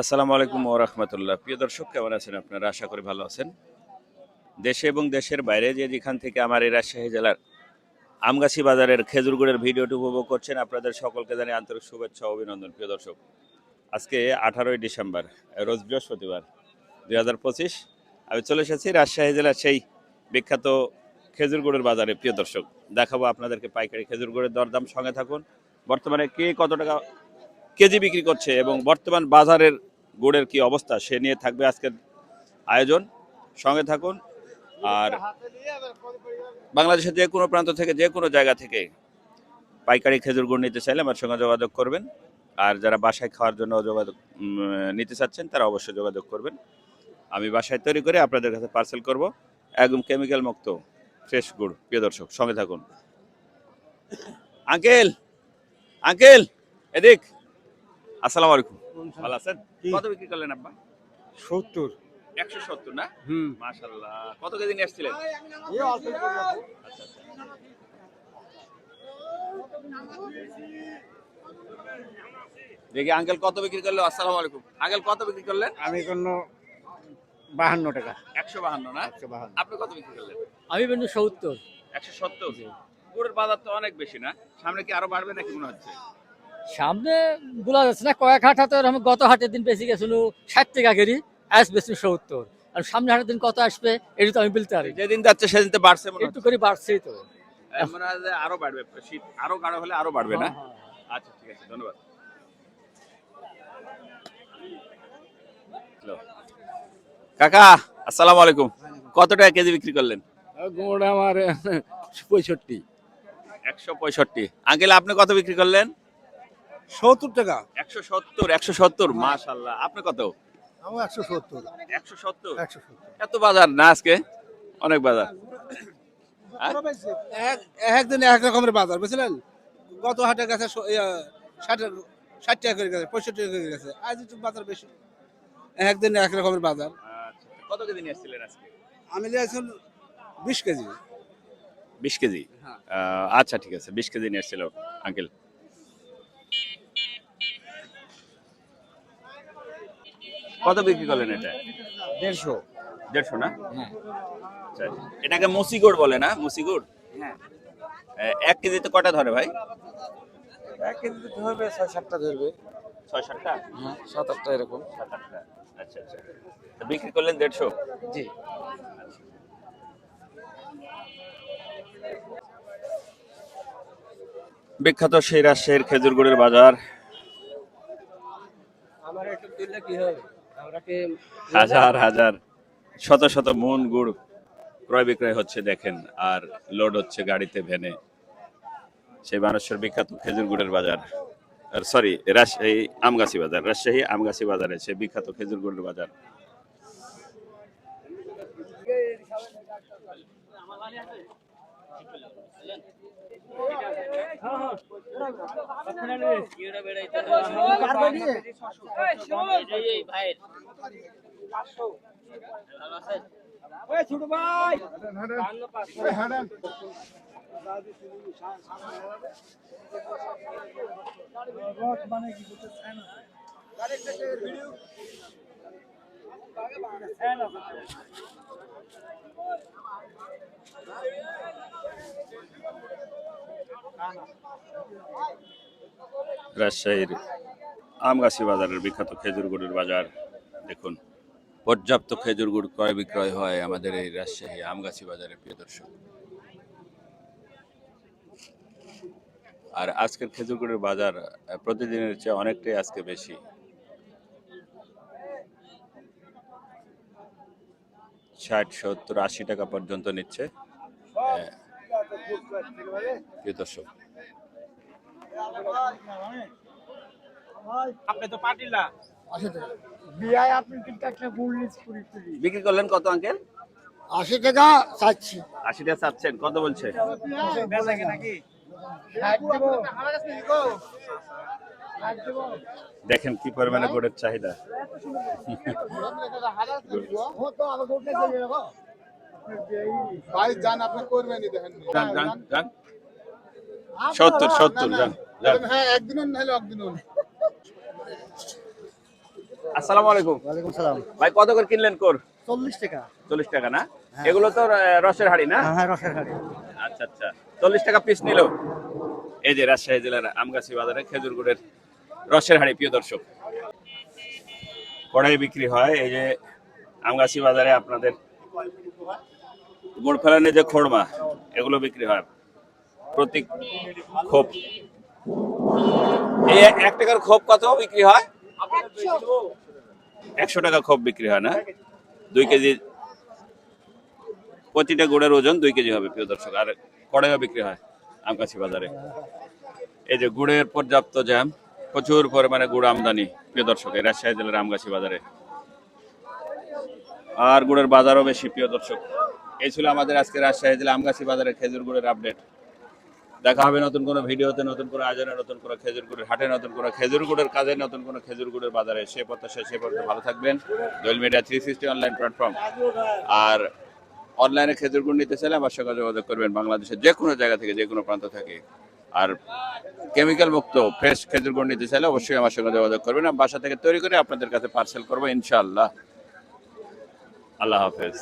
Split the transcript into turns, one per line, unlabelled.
আসসালামু আলাইকুম ওয়া রাহমাতুল্লাহ। প্রিয় দর্শক, কেমন আছেন আপনারা? আশা করি ভালো আছেন। দেশে এবং দেশের বাইরে যেখান থেকে আমার এই রাজশাহী জেলার আমগাছি বাজারের খেজুর গুড়ের ভিডিওটি উপভোগ করছেন, আপনাদের সকলকে জানাই আন্তরিক শুভেচ্ছা ও অভিনন্দন। প্রিয় দর্শক, আজকে 18ই ডিসেম্বর, রোজ বৃহস্পতিবার 2025। আমি চলে এসেছি রাজশাহী জেলার সেই বিখ্যাত খেজুর গুড়ের বাজারে। প্রিয় দর্শক, দেখাবো আপনাদেরকে পাইকারি খেজুর গুড়ের দরদাম। সঙ্গে থাকুন। বর্তমানে কে কত টাকা কেজি বিক্রি করছে এবং বর্তমান বাজারের গুড়ের কি অবস্থা সে নিয়ে থাকবে আজকের আয়োজন। সঙ্গে থাকুন। আর বাংলাদেশের যে কোনো প্রান্ত থেকে, যে কোনো জায়গা থেকে পাইকারি খেজুর গুড় নিতে চাইলে আমার সঙ্গে যোগাযোগ করবেন। আর যারা বাসায় খাওয়ার জন্য যোগাযোগ নিতে চাচ্ছেন তারা অবশ্যই যোগাযোগ করবেন। আমি বাসায় তৈরি করে আপনাদের কাছে পার্সেল করব, একদম কেমিক্যাল মুক্ত ফ্রেশ গুড়। প্রিয় দর্শক, সঙ্গে থাকুন। আঙ্কেল, আঙ্কেল, এদিক। আসসালামু আলাইকুম। ভালো আছেন? কত বিক্রি করলেন আব্বা?
70।
170 না?
হুম।
মাশাআল্লাহ। কত কেজি নিয়ে আসছিলেন?
এই অল্প করে রাখো।
আচ্ছা আচ্ছা। দেখি আঙ্কেল কত বিক্রি করলো। আসসালামু আলাইকুম আঙ্কেল, কত বিক্রি করলেন?
আমি কোনো 52 টাকা।
152 না?
152।
আপনি কত বিক্রি করলেন?
আমি কিন্তু 70।
170। গুড়ের বাজার তো অনেক বেশি না? সামনে কি আরো বাড়বে নাকি মনে হচ্ছে?
সামনে বলা যাচ্ছে না, কয়েক হাট হাতে আমি গত হাটের দিন বেশি গেছিল 60 টাকা কেজি, আজ বেশি 70। আর সামনে হাটের দিন কত আসবে এটা তো আমি বলতে পারি না।
যেদিন যাচ্ছে সেদিন তো বাড়ছে মনে
একটু
হচ্ছে।
করে বাড়ছেই তো।
মনে হয় যে আরো বাড়বে, শীত আরো গাঢ় হলে আরো বাড়বে না?
হ্যাঁ, হ্যাঁ।
আচ্ছা ঠিক আছে, ধন্যবাদ। হ্যালো কাকা, আসসালামু আলাইকুম। কত টাকা কেজি বিক্রি করলেন?
গুড় আমার 65।
165। আঙ্কেল, আপনি কত বিক্রি করলেন?
70 টাকা।
170। 170, মাশাআল্লাহ। আপনি কত?
আমার 170।
170।
170।
এত বাজার না আজকে? অনেক বাজার। হ্যাঁ?
একদিন এক রকমের বাজার বুঝলেন। গত হাটে গেছে 60 টাকা করে গেছে, 65 টাকা করে গেছে। আজ একটু বাজার বেশি। একদিন এক রকমের বাজার।
আচ্ছা, কত কেজি নিয়ে আসছিলেন আজকে?
আমি নিয়েছিলাম 20 কেজি।
20 কেজি।
হ্যাঁ।
আচ্ছা ঠিক আছে, 20 কেজি নিয়ে আসছিল আঙ্কেল। কত বিক্রি করলেন এটা?
150।
150 না?
হ্যাঁ।
আচ্ছা, এটাকে মুসিগুড় বলে না? মুসিগুড়।
হ্যাঁ।
1 কেজিতে কটা ধরে ভাই?
1 কেজি ধরবে 6-7টা ধরবে।
6-7টা?
হ্যাঁ, 7-8টা এরকম।
7-8টা। আচ্ছা আচ্ছা। তো বিক্রি করলেন 150।
জি।
বিখ্যাত সেই রাজশাহীর খেজুর গুড়ের বাজার।
আমার একটু দিলে কি হবে? আমরা কি
হাজার হাজার শত শত মন গুড় ক্রয় বিক্রয় হচ্ছে দেখেন, আর লোড হচ্ছে গাড়িতে, ভ্যানে। সেই মানুষের বিখ্যাত খেজুর গুড়ের বাজার, আর সরি রাজশাহী আমগাছি বাজার, রাজশাহী আমগাছি বাজারে সে বিখ্যাত খেজুর গুড়ের বাজার। রাজশাহীর আমগাছি বাজারের বিখ্যাত খেজুর গুড়ের বাজার। দেখুন, পর্যাপ্ত খেজুর গুড় ক্রয় বিক্রয় হয় আমাদের এই রাজশাহী আমগাছি বাজারে। প্রিয় দর্শক, আর আজকের খেজুর গুড়ের বাজার প্রতিদিনের চেয়ে অনেকটাই আজকে বেশি। 60, 70, 80 টাকা পর্যন্ত নিচ্ছে। প্রিয় দর্শক,
আপনি তো পাটিলা। বিয়ায় আপনি কিন্তু একটা গুড় লিস্ট করে তুলি।
বিক্রি করলেন কত আঙ্কেল?
80 টাকা চাচ্ছি।
80 টাকা চাচ্ছেন, কত বলছে?
বেচা কি নাকি?
দেখেন কি পরিমাণে গুড়ের চাহিদা।
ভাই যান, আপনি করবেনই দেখেন।
যান যান যান। 70, 70 যান যান।
হ্যাঁ, একদিনও নাহলে একদিনও।
আসসালামু আলাইকুম।
ওয়ালাইকুম সালাম।
ভাই কত করে কিনলেন কোর?
40 টাকা।
40 টাকা না? এগুলো তো রসের হাড়ি না?
হ্যাঁ, রসের হাড়ি।
আচ্ছা আচ্ছা, 40 টাকা পিস নিল। এই যে রাজশাহী জেলার আমগাছি বাজারে খেজুর গুড়ের রসের হাড়ি, প্রিয় দর্শক, কড়াই বিক্রি হয়। এই যে আমগাছি বাজারে আপনাদের গুড় ফেলানো যে খোড়মা, এগুলো বিক্রি হয় প্রতি খোপ। এই 1 টাকার খোপ কত বিক্রি হয়? 100 টাকা খোপ বিক্রি হয় না? 2 কেজি, প্রতিটা গুড়ের ওজন 2 কেজি হবে প্রিয় দর্শক। আর কড়াইও বিক্রি হয় আমগাছি বাজারে। এই যে গুড়ের পর্যাপ্ত জ্যাম, প্রচুর পরিমাণে গুড় আমদানি প্রিয় দর্শক এই রাজশাহী জেলার আমগাছি বাজারে। আর গুড়ের বাজারও বেশি প্রিয় দর্শক। এই ছিল আমাদের আজকে রাজশাহী জেলা আমগাছি বাজারের খেজুর গুড়ের আপডেট। দেখা হবে নতুন কোনো ভিডিওতে, নতুন কোনো আয়োজনে, নতুন কোনো খেজুর গুড়ের হাটে, নতুন কোনো খেজুর গুড়ের কাজে, নতুন কোনো খেজুর গুড়ের বাজারে। সে প্রত্যাশা, সে পর্যন্ত ভালো থাকবেন। দোয়েল মিডিয়া 360 অনলাইন প্ল্যাটফর্ম। আর অনলাইনে খেজুর গুড় নিতে চাইলে আমার সঙ্গে যোগাযোগ করবেন, বাংলাদেশের যে কোনো জায়গা থেকে, যে কোনো প্রান্ত থেকে। আর কেমিক্যাল মুক্ত ফ্রেশ খেজুর গুড় নিতে চাইলে অবশ্যই আমার সঙ্গে যোগাযোগ করবেন। আমি বাসা থেকে তৈরি করে আপনাদের কাছে পার্সেল করবো ইনশাআল্লাহ। আল্লাহ হাফেজ।